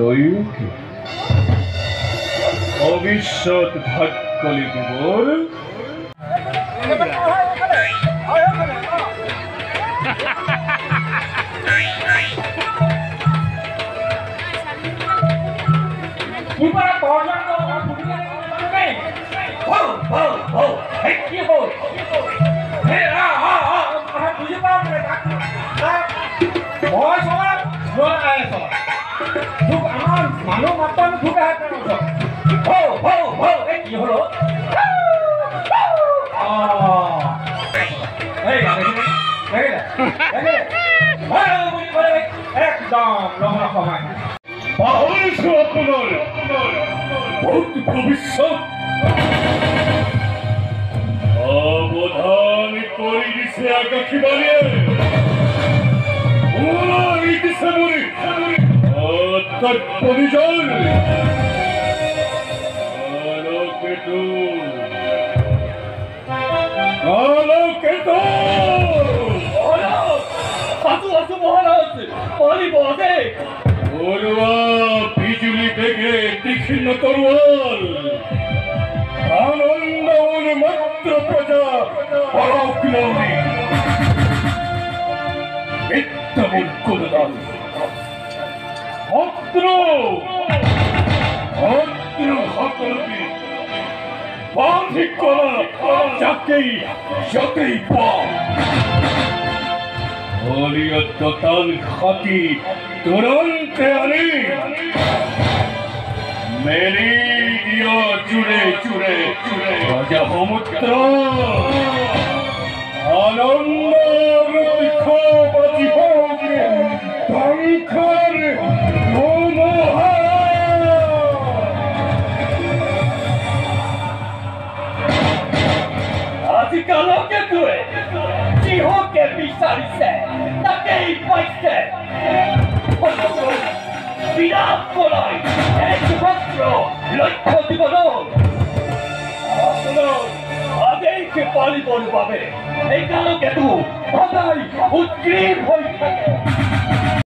রয়ুকে ভবিষ্যৎ ভাগ্য লিখবর মানুষ মাত্র ঢুকে কি হলো একদম সময় ভবিষ্যৎ অবধান করে দিছে আকাশি বানিয়ে দিছে মনে তার পরিজন বিজুলি থেকে তীক্ষ্ণ তরোয়াল আনন্দ মাত্র প্রজা যাকেই যতই পান খাতি তুরন্তে আনি মেরি দিও চুড়ে চুড়ে চুড়ে রাজা সমুদ্র আনন্দ বাজি হোকে ধ্বংসর আজিকালকে তুই যিহকে বিচাৰিছে তাকেই পাইছে বিৰাট কৰাই একমাত্ৰ লক্ষ্য জীৱনৰ আদেশে পালিবৰ বাবে এই কালকেতো সদায় উদ্গ্ৰীৱ হৈ থাকে।